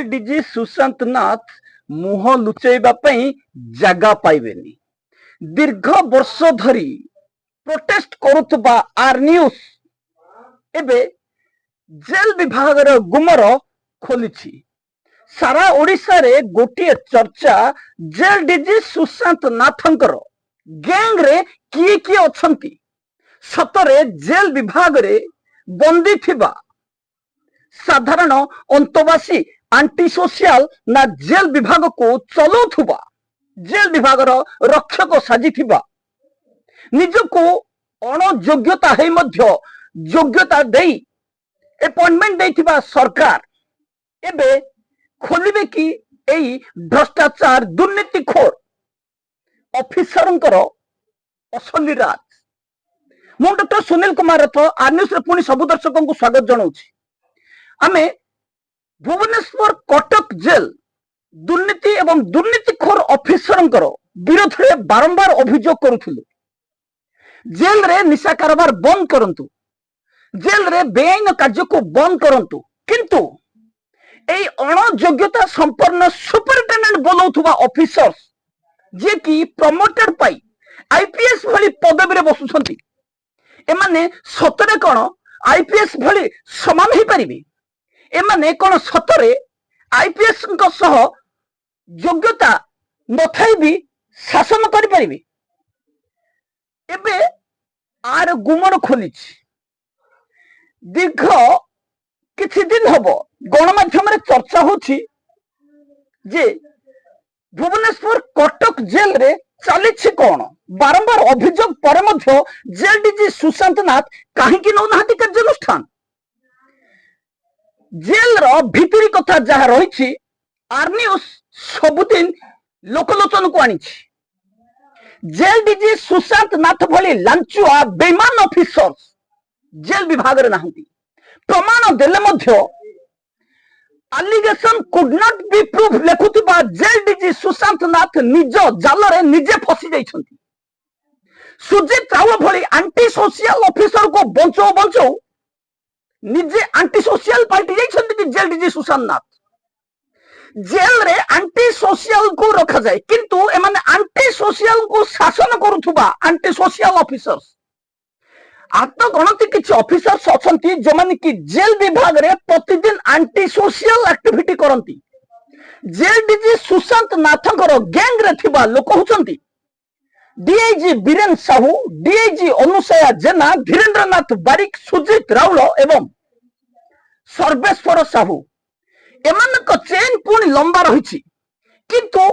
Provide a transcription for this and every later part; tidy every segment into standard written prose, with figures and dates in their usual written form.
Jail DG Sushant नाथ मुह लुचेबा जगह पाइबेनी। दीर्घ वर्ष धरी प्रोटेस्ट करुवा आर न्यूज एबे जेल विभाग गुमर खोली। सारा ओडिशा रे गोटे चर्चा जेल डीजी सुशांत नाथंकर गैंग रे किए किए अछंती। सतरे जेल विभाग रे बंदी थिबा साधारण अंतवासी आंटी सोशल ना जेल विभाग को चलाउथुबा जेल विभाग रक्षक साजिथिबा निजको अणयोग्यता है मध्य योग्यता देई अपॉइंटमेंट देथिबा सरकार एबे खोलिबे कि एई भ्रष्टाचार दुर्नीतिखोर ऑफिसरंकर असली राज। मु डॉक्टर सुनील कुमार रथ आर्न्यूज रे पुणी सब दर्शकों को स्वागत जनाउछि। आमे भुवनेश्वर कटक जेल दुर्नीति एवं दुर्नीतिखोर ऑफिसरंकर विरोध में बारंबार अभियोग करुथिलु। जेल रे निशा कारोबार बंद करंतु, जेल रे बेआईन कार्य को बंद करंतु, किंतु एई अणयोग्यता संपन्न सुपरिटेंडेंट बोलौथुबा ऑफिसर्स जे कि प्रमोटेड पाई आईपीएस भली पदवी रे बसुछंती एमाने सतरे कोन आईपीएस भली समान ही परिबे? एमाने कोन सतरे आईपीएस को सह योग्यता नथाई भी शासन करि परिबे? एबे आर गुमर खोली। दीर्घ किछि दिन हबो गणमाध्यम रे चर्चा होछि जे भुवनेश्वर कटक जेल रे चलिछि कोन बारंबार अभियोग पर मध्य जेल डीजी सुशांत नाथ काहेकि नौनाहाती कार्यानुष्ठान। जेल रो भितरी कथा जहा रही आर न्यूज सबुदिन लोकलोचन को आनी। जेल डीजी सुशांत नाथ भली लांचुआ बेईमान ऑफिसर्स जेल विभाग रे नाहंती। प्रमाण देले मध्य allegation could not be proved लेखुथिबा जेल डीजी सुशांत नाथ निज जाल रे निजे फसी जाइछंती। सुजीत राव भली आंटी सोशल ऑफिसर को बंचो बंचो निजे आंटी सोशल पार्टी जाइछंती jail DG Sushant Nath. Jail रे आंटी सोशल को रखा जाए किंतु एमाने आंटी सोशल को शासन करुथुबा आंटी सोशल ऑफिसर्स आत्मगणति किछि ऑफिसर्स अछंती जो माने कि जेल विभाग रे प्रतिदिन आंटी सोशल एक्टिविटी करंती। जेल डीजी सुशांत नाथंकर गैंग रे थिबा लोक होचंती डीआईजी बीरेन साहू, डीआईजी अनुसया जेना, धीरेन्द्र नाथ बारिक, सुजीत राउल एवं सर्वेश्वर साहू। एमानक चेन पुणी लंबा रही किंतु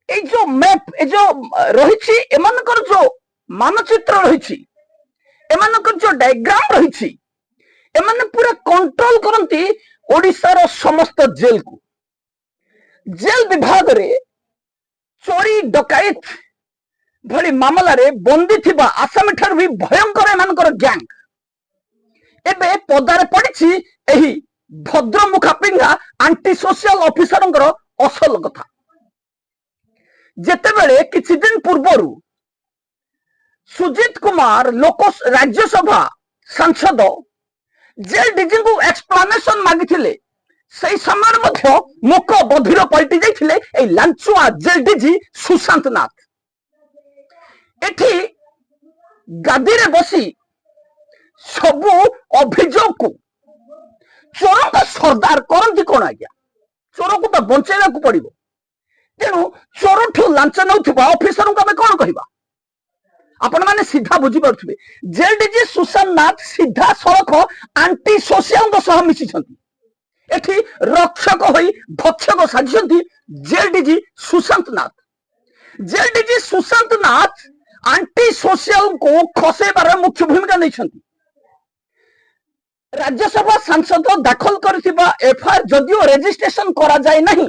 ए जो मैप ए जो रही एमानकर जो मानचित्र रही एमानकर जो डायग्राम रही एमाने पूरा कंट्रोल करंती ओडिशार समस्त जेल को। जेल विभाग रे चोरी डकायत भली मामला रे बंदी थिबा आसाम ठार भी भयंकर एमानकर गैंग एबे पदारे पड़िछि एही भद्रमुखा पिंगा आंटी सोशल ऑफिसरंकर असल कथा। जेतेबेले किछि दिन पूर्वरु सुजीत कुमार लोक राज्यसभा सांसद जेल डीजी को एक्सप्लेनेशन मागिथिले से समय मध्य मुख बधिर पलटि जाइथिले ए लांचुआ जेल डीजी सुशांत नाथ। एठी गादी रे बसी सबु अभियोग को चोर का सरदार करती कौन आज्ञा? चोर को तो बंचेगा को पड़ो। तेणु चोर ठू लांच नौथिबा ऑफिसर को कौन कहवा? आपण माने सीधा बुझी पारुथिबे जेल डीजी सुशांत नाथ सीधा सड़क आंटी सोशल सह मिशिछंती। एठी रक्षक होई भक्षक साजिछंती jail DG Sushant Nath. Jail DG Sushant नाथ आंटी सोशल को खसेबार मुख्य भूमिका नहीं। राज्यसभा सांसद दाखल करथिबा एफआईआर जदियो रेजिस्ट्रेशन करा जाय नहीं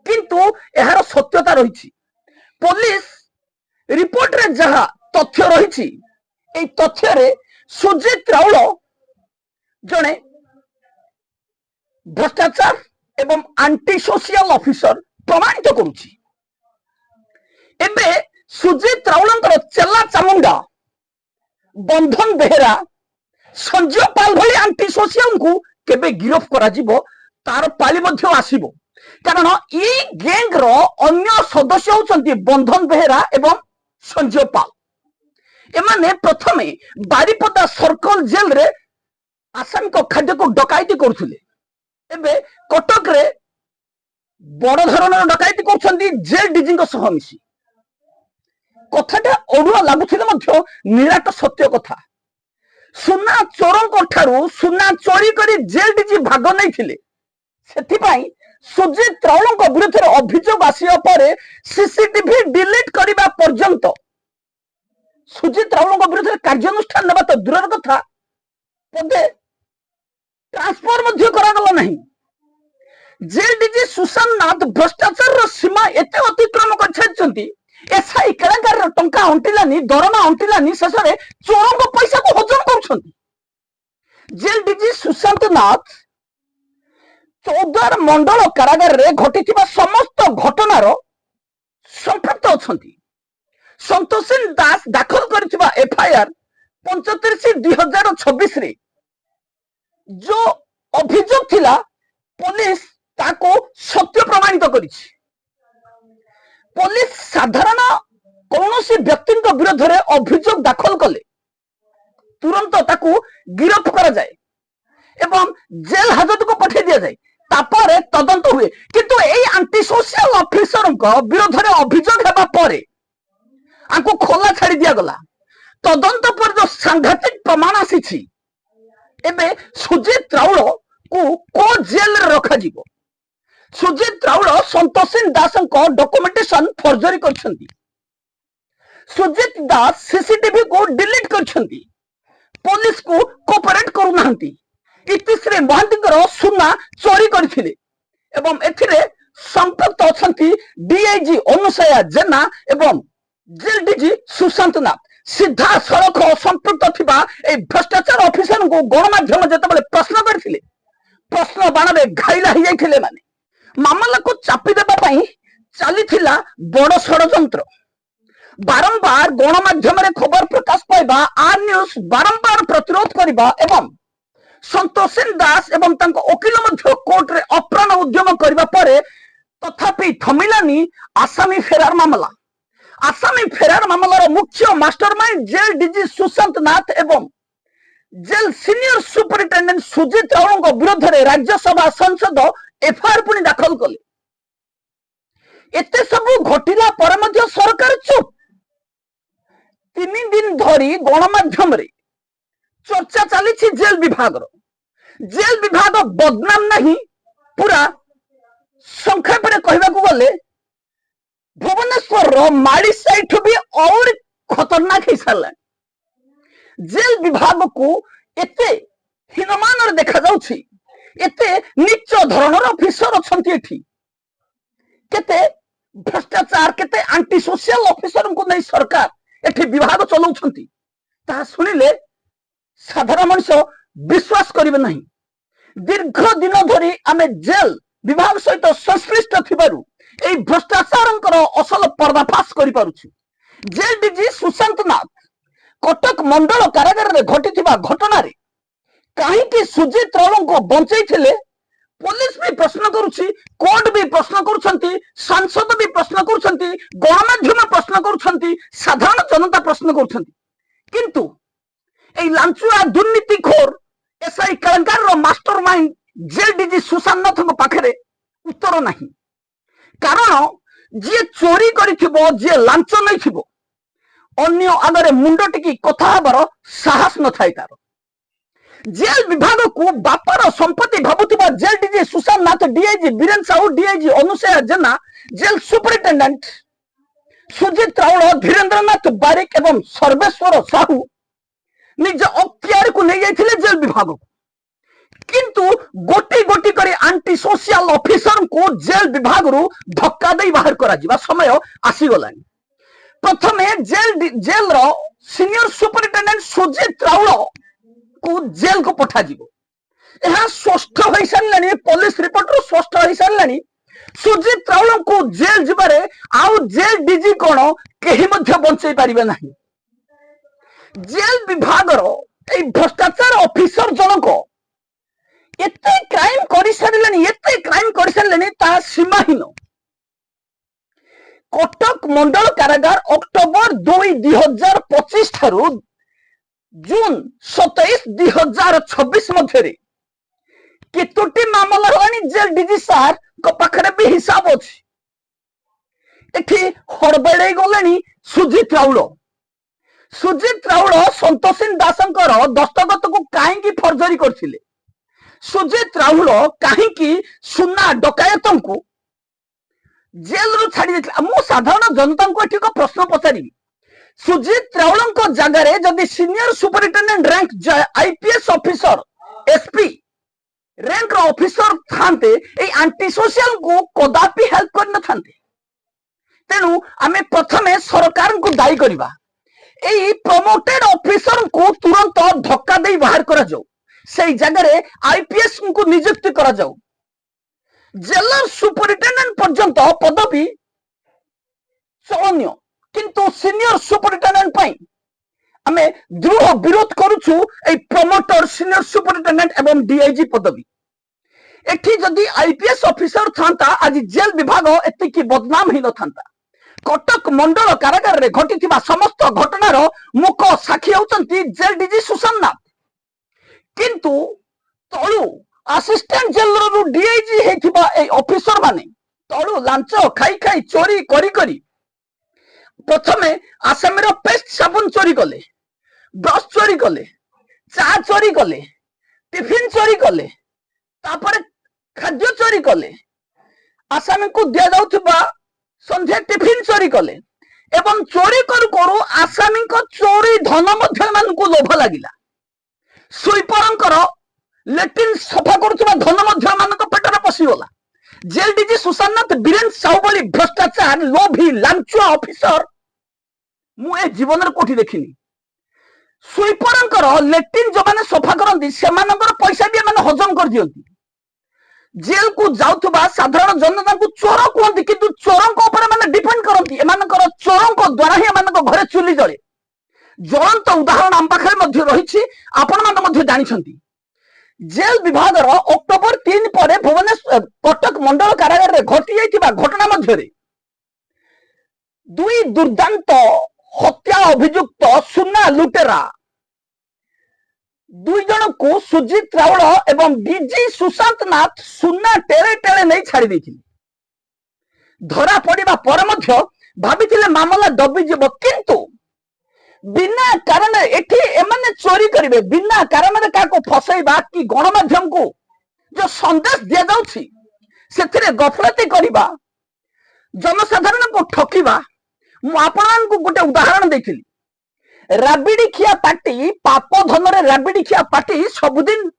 किंतु एहार सत्यता रही। पुलिस रिपोर्ट रे जहा तथ्य रही ए तथ्य रे सुजीत राउल जने भ्रष्टाचार एवं आंटी सोशल ऑफिसर प्रमाणित करुछि। एबे सुजीत राउलंकर चेला चामुंडा बंधन बेहेरा संजय पाल भली आंटी सोशल को केबे गिरफ करा जिवो तार पाली आसीबो कारण ये गैंग रो अन्य सदस्य होचंती बंधन बेहेरा एवं संजय पाल एमाने प्रथमे बारिपदा सर्कल जेल रे आसामी को खाद्य को डकायती करथुले एबे कटक रे बड़ धरणर डकायती करछंती जेल डीजी को सह मिसी कथाटा अड़ुआ लागुथिले मध्य निराट सत्य कथा सुना चोरंक ठारू सुना चोरी करी जेल डीजी भाग नहीं सेथिपाई सुजित राउलଙ୍କ विरुद्ध अभियोग आसिया परे सीसीटीवी डिलीट करबा पर्यंत सुजित राउलଙ୍କ विरुद्ध कार्यानुष्ठान नेबा तो दूरर कथा पदे ट्रांसफर मध्य करागला नहीं जेल डीजी सुशांत नाथ भ्रष्टाचार सीमा एते अतिक्रम कर एसआई केलांकार टंका अंटिलानी दरमा अंटिलानी शेष में चोरों पैसा को हजम कर जेल डीजी सुशांत नाथ चौद्वार मंडल कारागार रे घटी समस्त घटनार संपृक्त अच्छा संतोषिन दास दाखल कर एफआईआर 35/2026 रे जो अभियोग थिला पुलिस ताको सत्य प्रमाणित करिछि पुलिस साधारण कौन व्यक्ति विरोध में अभियोग दाखल कले तुरंत ताकू गिरफ्त करा जाए एवं जेल हाजत को पठे दिया जाए तापरे तदंत हुए किंतु एई एंटी सोशल ऑफिसर विरोध में अभियोग हेबा परे आंको खोला छाड़ी दिया गला तदंत पर जो सांघातिक प्रमाण आसी एबे सुजित राउल को जेल रे रखा जीवो सुजित राउल संतोषिन दास डॉक्यूमेंटेशन फर्जरी करछंती सुजित दास सीसीटीवी को डिलीट करछंती पुलिस को कोऑपरेट करूनांती इतिश्री महांती सुना चोरी करथिले एवं एथिरे संपृक्त अछंती डीआईजी अनुसया जेना एवं जेल डीजी सुशांत नाथ सीधा सड़क संपृक्त थिबा ए भ्रष्टाचार ऑफिसर को गणमाध्यम जेतेबेले प्रश्न करथिले प्रश्न बाण रे घाइला हो जाइथिले माने मामला को चापी देबा पई चली बड़ षड्यंत्र बारंबार गणमाध्यम खबर प्रकाश पाइबा आर न्यूज बारंबार प्रतिरोध करबा एवं संतोषिन दास एवं वकिल कोर्ट रे अप्राण उद्यम करबा परे तथापि थमिलानी आसामी फेरार मामला आसामी फेरार मामलार मुख्य मास्टरमाइंड जेल डीजी सुशांत नाथ एवं जेल सीनियर सुपरिटेंडेंट सुजित राउल विरोध में राज्यसभा संसद एफआईआर पुणी दाखल कले एते सबु घटिला पर मध्य सरकार चुप 3 दिन धरी गणमाध्यम रे चर्चा चली जेल विभाग बदनाम नहीं पूरा संक्षेप में कहवा गले भुवनेश्वर माड़ी साइट भी और खतरनाक हो सारा जेल विभाग को एते हीनमान देखा जाउछि एते नीच धरणर ऑफिसर अछंती एठी केते भ्रष्टाचार केते एंटी सोशल ऑफिसर को नहीं सरकार एठी विभाग चलाउछंती ता सुनिले साधारण मनुष्य विश्वास करिवे नहीं दीर्घ दिन धरी आमे जेल विभाग सहित संश्लिष्ट थिबारु एई भ्रष्टाचारंकर असल पर्दाफाश करि पारुछु जेल डीजी सुशांत नाथ कटक मंडल कारागार रे घटिथिबा घटना रे कहीं सुजित राउल को बंचई पुलिस भी प्रश्न करुछि कोर्ट भी प्रश्न करुछंती सांसद भी प्रश्न करुछंती गणमाध्यम प्रश्न करुछंती साधारण जनता प्रश्न करुछंती किंतु ए लांचुआ दुर्नीतिखोर एसआई केलेंकार रो मास्टरमाइंड जेल डीजी सुशांत नाथ पाखरे उत्तर नहीं कारण जे चोरी करिथिबो जे लांच नैथिबो अन्य आगरे मुंड टिकी कथा हबार साहस न थाई तार जेल विभाग को बापार संपत्ति भाबुथिबा जेल डीजी सुशांत नाथ डीआईजी बीरेन साहू डीआईजी अनुसया जेना जेल सुपरिटेंडेंट सुजित राउल धीरेन्द्र नाथ बारिक एवं सर्वेश्वर साहू निज अख्तियार को नहीं जाइथिले जेल विभाग को किंतु गोटी गोटी करी एंटी सोशल ऑफिसर को जेल विभाग रु धक्का दे बाहर करा जिबा समय आसी गलानी प्रथमे जेल रो सीनियर सुपरिटेंडेंट सुजित राउल को जेल को पठा जीवो यह स्पष्ट हो सारे पुलिस रिपोर्ट रो स्पष्ट हो सारे सुजित राउल को जेल जीवारे आउ जेल डीजी कोन केही मध्य बंचई पारिबे नाही जेल विभाग रो ए भ्रष्टाचार ऑफिसर जनक एते क्राइम कर सारे ता सीमाहीन कटक मंडल कारागार अक्टोबर 2, 2025 ठारू जून 27, 2026 मध्य केतोटी मामला हलानी जेल डीजी सार को पाखरे भी हिसाब अछि एठी हड़बड़े गलेनी सुजीत राउल संतोषिन दासंकर दस्तखत को काहेकि फर्जरी करथिले सुजीत राउल काहेकि सुना डकायतों को जेल रु छाड़ी देथिले मु साधारण जनता को एठी को प्रश्न पचारिबी सुजीत राउल को जगह रे जदी senior superintendent rank IPS officer SP rank रो ऑफिसर थांते ए एंटी सोशल को कदापि हेल्प कर न थांते तेणु आमे प्रथमे सरकार को दायी करबा एई प्रमोटेड ऑफिसर को तुरंत धक्का दे बाहर करा जाऊ से जगह रे आईपीएस को नियुक्ति करा जाऊ जेलर सुपरिटेंडेंट पर्यंत पदवी चलनीय किंतु सीनियर सुपरिटेंडेंट पई आमे दृढ़ विरोध करूछु ए प्रमोटर सीनियर सुपरिटेंडेंट एवं डीआईजी पदवी एठी जदी आईपीएस ऑफिसर थांता आज जेल विभाग एतिकी बदनाम ही न थांता कटक मंडल कारागार रे घटिथिबा समस्त घटनार मुख साक्षी होचंती जेल डीजी सुशांत नाथ किंतु तळु असिस्टेंट जेलर रु डीआईजी हेथिबा ए ऑफिसर माने तळु लांच खाई खाई चोरी करी करी प्रथमे आसामीर पेस्ट साबुन चोरी कले ब्रश चोरी कले चा चोरी कले टिफिन चोरी कले तापर खाद्य चोरी कले आसामी को दिया जाउथबा संध्या टिफिन चोरी कले एवं चोरी करू करू आसामी को चोरी धन मध्य मान को लोभ लागिला स्वीपरंकर लेट्रिन सफा करुवा धन मध्य मान पेटर पशिगला जेल डीजी सुशांत नाथ बीरेन साहू भली भ्रष्टाचार लोभी लांचुआ ऑफिसर मु ए जीवन कोठी देखिनी स्वीपरंकर लेट्रिन जो माने सफा करंती सेमानकर पैसा भी माने हजम कर दियंती जेल को जाउथबा साधारण जनता को चोर कहती किंतु चोरों ऊपर माने डिपेंड करती एमानकर चोरों द्वारा ही एमानक घरे चुली जले ज्वलंत उदाहरण आम पाखे मध्य रही आपण मान मध्य जानिछंती जेल विभाग अक्टोबर 3 पर भुवनेश्वर कटक मंडल कारागार रे घटी जाइतिबा घटना मध्य रे दुई दुर्दांत हत्या अभियुक्त सुना लुटेरा दुई जन को सुजीत राउल एवं डीजी सुशांत नाथ सुना टेरे टेरे नहीं छाड़ी देथिले धरा पड़िबा पर मध्य भाबिथिले मामला दबिजिब किंतु बिना कारण एठी एमाने चोरी करिवे बिना कारण काको फसैबा कि गणमाध्यम को जो संदेश दिया जाउछि सेथिरे गफलती करिबा जनसाधारण को ठकिबा मु आपन को गोटे उदाहरण देखिली राबिडी खिया पार्टी पाप धन रे राबिडी खिया पार्टी सबुदिन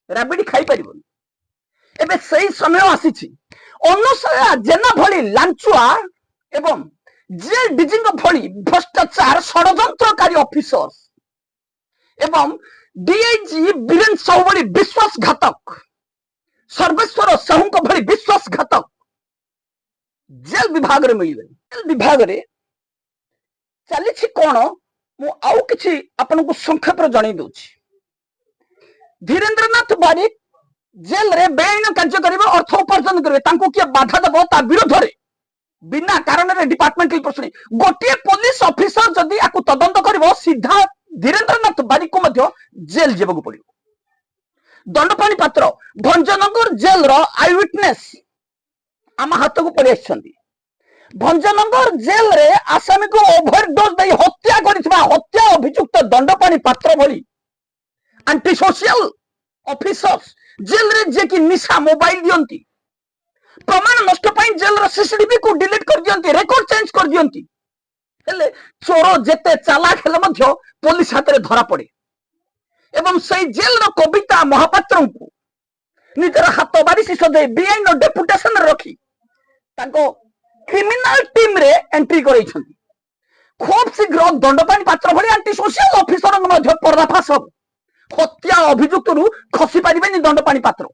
राबिडी खाई परिबो एबे सही समय आसीछि अनुसया जेना भली लांचुआ एवं जेल डीजी भली भ्रष्टाचार षडयंत्रकारी ऑफिसर एवं डीआईजी बीरेन साहू भली विश्वासघातक सर्वेश्वर साहू भली विश्वासघातक जेल विभाग रे मिलिबे जेल विभाग रे चली कौन मु आउ किछि आपन को संक्षेप जणाई दउछि धीरेन्द्रनाथ बारिक जेल रे बेआईन कार्य करिवे अर्थ उपार्जन करिवे तांको किए बाधा देबो ता विरोध रे बिना कारण रे डिपार्टमेंटल प्रश्न गोटे पुलिस ऑफिसर जदी आकु तदंत करिवो सीधा धीरेन्द्रनाथ बारिक को मध्य जेल जेबको पड़िवो दंडपाणी पात्र भंजनगर जेल रो आई विटनेस आम हाथ को पड़ि आछंती भंजनगर जेल रे आसामी को ओवरडोज दे हत्या करिथिबा हत्या अभियुक्त दंडपाणी पात्र भली एंटी सोशल ऑफिसर्स जेल रे जे कि निशा मोबाइल दियंती प्रमाण नष्ट पाई जेल रो सीसीटीवी को डिलीट कर दियंती रिकॉर्ड चेंज कर दियंती हेले चोर जेते चालाक हेले मध्य पुलिस हाथ रे धरा पड़े एवं सही जेल रो कविता महापात्र को निजर हाथ बारिश सदे बीआईन डेपुटेशन रखी ताको क्रिमिनल टीम रे एंट्री करैछंती खूब शीघ्र दंडपाणी पात्र भली एंटी सोशल ऑफिसर मध्य पर्दाफाश हो हत्या अभियुक्त रु खसी पारिबेनी दंडपाणी पात्र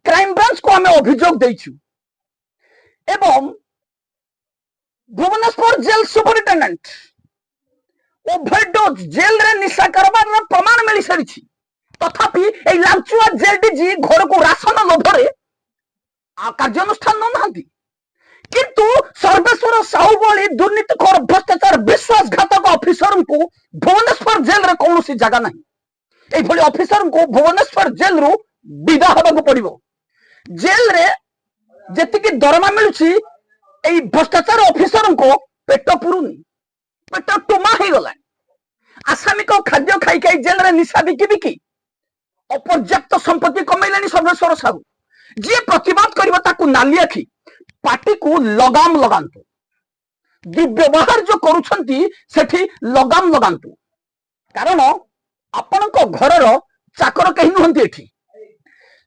क्राइम ब्रांच को हमें अभियोग देइछु एवं Bhubaneswar jail superintendent overdose jail रे निशा करबार प्रमाण मिली सारिछि तथापि এই লাঞ্চুয়া জেল ডিজি ঘরକୁ রাশন লোভরে କାର୍ଯ୍ୟାନୁଷ୍ଠାନ ନଉନାହାନ୍ତି। କିନ୍ତୁ ସର୍ବେଶ୍ୱର ସାହୁ ଭଳି ଦୁର୍ନୀତିଖୋର ଭ୍ରଷ୍ଟାଚାର ବିଶ୍ୱାସଘାତକ ଅଫିସରଙ୍କୁ ଭୁବନେଶ୍ୱର ଜେଲରେ କୌଣସି ଜାଗା ନାହିଁ। এইଭଳି ଅଫିସରଙ୍କୁ ଭୁବନେଶ୍ୱର ଜେଲରୁ ବିଦା ହେବାକୁ ପଡିବ। ଜେଲରେ ଯେତିକି ଦରମା ମିଳୁଛି এই ভ্রষ্টাচার অফিসরଙ୍କୁ ପେଟ ପୁରୁନି, ପେଟ ଟୁମା ହେଇଗଲାଣି। ଆସାମିକ ଖାଦ୍ୟ ଖାଇ ଖାଇ ଜେଲରେ ନିଶା ବିକି ବିକି ଅପର୍ଯ୍ୟାପ୍ତ ସମ୍ପତ୍ତି କମେଇଲେଣି ସର୍ବେଶ୍ୱର ସାହୁ। ଯିଏ ପ୍ରତିବାଦ କରିବ ତାକୁ ନାଲି ଆଖି, ପାଟିକୁ ଲଗାମ ଲଗାନ୍ତୁ। ଦୁର୍ବ୍ୟବହାର ଯୋଉ କରୁଛନ୍ତି ସେଠି ଲଗାମ ଲଗାନ୍ତୁ। କାରଣ ଆପଣଙ୍କ ଘରର ଚାକର କେହି ନୁହନ୍ତି। ଏଠି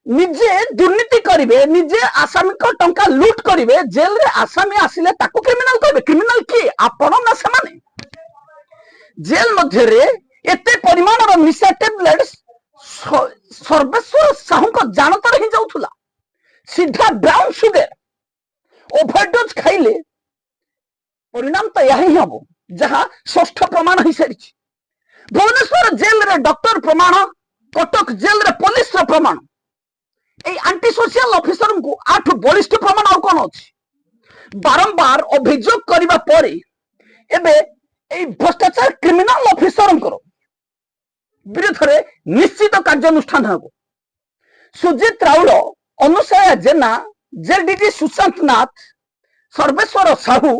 ନିଜେ ଦୁର୍ନୀତି କରିବେ, ନିଜେ ଆସାମୀଙ୍କ ଟଙ୍କା ଲୁଟ କରିବେ। ଜେଲରେ ଆସାମୀ ଆସିଲେ ତାକୁ କ୍ରିମିନାଲ କହିବେ। କ୍ରିମିନାଲ କିଏ? ଆପଣ ନା ସେମାନେ? ଜେଲ ମଧ୍ୟରେ ଏତେ ପରିମାଣର ନିଶା ଟ୍ୟାବଲେଟ୍ସ ସର୍ବେଶ୍ୱର ସାହୁଙ୍କ ଜାଣତରେ ହିଁ ଯାଉଥିଲା। ସିଧା ବ୍ରାଉନ ସୁଗର ଓଭରଡୋଜ ଖାଇଲେ ପରିଣାମ ତ ଏହା ହିଁ ହବ, ଯାହା ଷଷ୍ଠ ପ୍ରମାଣ ହେଇସାରିଛି। ଭୁବନେଶ୍ୱର ଜେଲରେ ଡକ୍ଟର ପ୍ରମାଣ, କଟକ ଜେଲରେ ପୋଲିସର ପ୍ରମାଣ। এই আন্টি সোশিয়াল অফিসরଙ୍କୁ আঠু বলিষ্ঠ প্রমাণ আর কোন ଅଛି? বারম্বার অভিযোগ করিবা পরে এবে এই ভ্রষ্টাচার ক্রিমিনাল অফিসরଙ୍କର বিরুদ্ধে নিশ্চিত କାର୍ଯ୍ୟାନୁଷ୍ଠାନ ହେବ। সুজিত রাউଳ, ଅନୁସୟା ଜେନା, ଜେଲ ଡିଜି ସୁଶାନ୍ତ ନାଥ, ସର୍ବେଶ୍ୱର ସାହୁ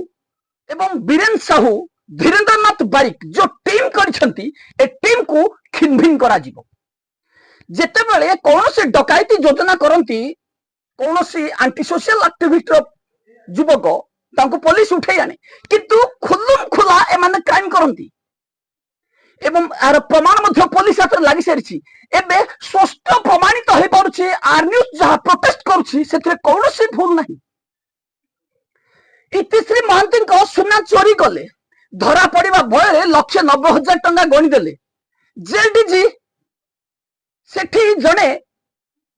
ଏବଂ ବୀରେନ ସାହୁ, ଧୀରେନ୍ଦ୍ରନାଥ ବାରିକ ଯୋଉ ଟିମ୍ କରିଛନ୍ତି, ଏ ଟିମ୍କୁ ଖିନଭିନ କରାଯିବ। ଯେତେବେଳେ କୌଣସି ଡକାୟତି ଯୋଜନା କରନ୍ତି କୌଣସି ଆଣ୍ଟି ସୋସିଆଲ ଆକ୍ଟିଭିଷ୍ଟର ଯୁବକ, ତାଙ୍କୁ ପୋଲିସ ଉଠେଇ ଆଣେ। କିନ୍ତୁ ଖୁଲୁମ ଖୁଲା ଏମାନେ କ୍ରାଇମ କରନ୍ତି ଏବଂ ଏହାର ପ୍ରମାଣ ମଧ୍ୟ ପୋଲିସ ହାତରେ ଲାଗି ସାରିଛି। ଏବେ ସ୍ପଷ୍ଟ ପ୍ରମାଣିତ ହୋଇପାରୁଛି ଆର୍ ନ୍ୟୁଜ ଯାହା ପ୍ରୋଟେଷ୍ଟ କରୁଛି ସେଥିରେ କୌଣସି ଭୁଲ ନାହିଁ। ଇତିଶ୍ରୀ ମହାନ୍ତିଙ୍କ ସୁନା ଚୋରି କଲେ, ଧରା ପଡିବା ଭୟରେ 1,90,000 ଟଙ୍କା ଗଣିଦେଲେ। ଜେଲ ଡିଜି ସେଠି ଜଣେ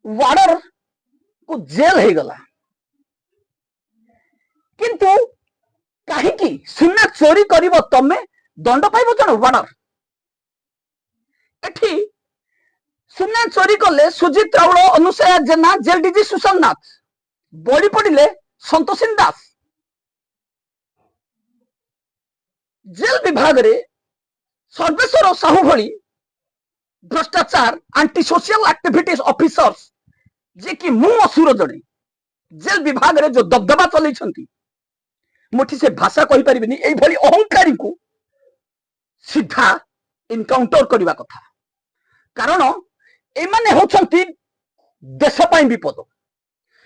ୱାର୍ଡର କୁ ଜେଲ ହେଇଗଲା। କିନ୍ତୁ କାହିଁକି ସୁନା ଚୋରି କରିବ ତମେ, ଦଣ୍ଡ ପାଇବ ଜଣେ ୱାର୍ଡର? ଏଠି ସୁନା ଚୋରି କଲେ ସୁଜିତ ରାଉଳ, ଅନୁସୟା ଜେନା, ଜେଲ ଡିଜି ସୁଶାନ୍ତ ନାଥ, ବଳି ପଡିଲେ ସନ୍ତୋଷିନୀ ଦାସ। ଜେଲ ବିଭାଗରେ ସର୍ବେଶ୍ୱର ସାହୁ ଭଳି भ्रष्टाचार आंटी सोशल एक्टिविटीज ऑफिसर्स जे कि मु असुर जड़े जेल विभाग रे जो दबदबा चलैछंती, मुठी से भाषा कहि परिबिनी। एई भली अहंकारी को सीधा इनकाउंटर करबा कथा। कारण ए माने होछंती देश पई विपद।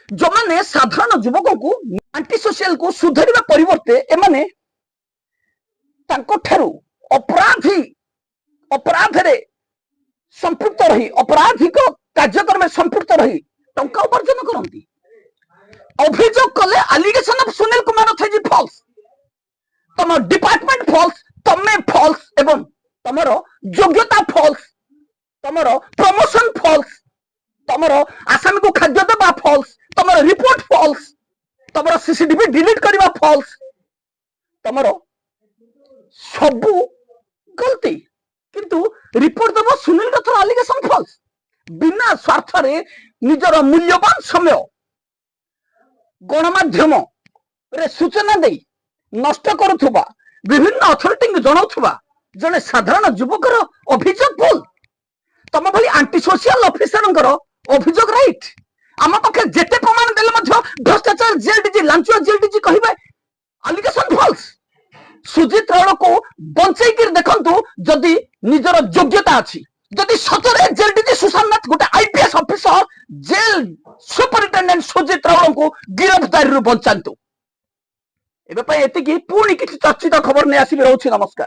जो माने साधारण युवक को आंटी सोशल को सुधरिबा परिवर्ते ए माने तांको ठेरू अपराध रे संपृक्त रही, अपराधिक कार्यक्रम में संपृक्त रही टंका उपार्जन करती। अभियोग कले एलिगेशन ऑफ सुनील कुमार थे फॉल्स, तुम डिपार्टमेंट फॉल्स, तमे फॉल्स एवं तुमर योग्यता फॉल्स, तुमर प्रमोशन फॉल्स, तुमर आसामी को खाद्य देवा फॉल्स, तुमर रिपोर्ट फॉल्स, तुमर सीसीटीवी डिलीट करवा फॉल्स, तुमर सबू गलती। किंतु रिपोर्ट देव सुनील रथर एलिगेशन फॉल्स। बिना स्वार्थ रे निजर मूल्यवान समय गणमाध्यम रे सूचना दे नष्ट करुवा, विभिन्न अथॉरिटी जनाउथुवा जने साधारण युवकर अभियोग भूल। तम भली आंटी सोशल ऑफिसरंकर अभियोग राइट। आम पक्षे जेते प्रमाण देले मध्य भ्रष्टाचार जेल डीजी, लांचुआ जेल डीजी कहिबे एलिगेशन फॉल्स। सुजित राउळ को बंचैकिर देखंतु जदि निजर योग्यता अछि, जदि सचरे जेल डीजी सुशांत नाथ गोटे आईपीएस ऑफिसर जेल सुपरिटेंडेंट सुजित राउळ को गिरफ्तारी रु बंचांतु। एबे पई एतिकी पुणी किछि चर्चित खबर नै आसी रहउछि। नमस्कार।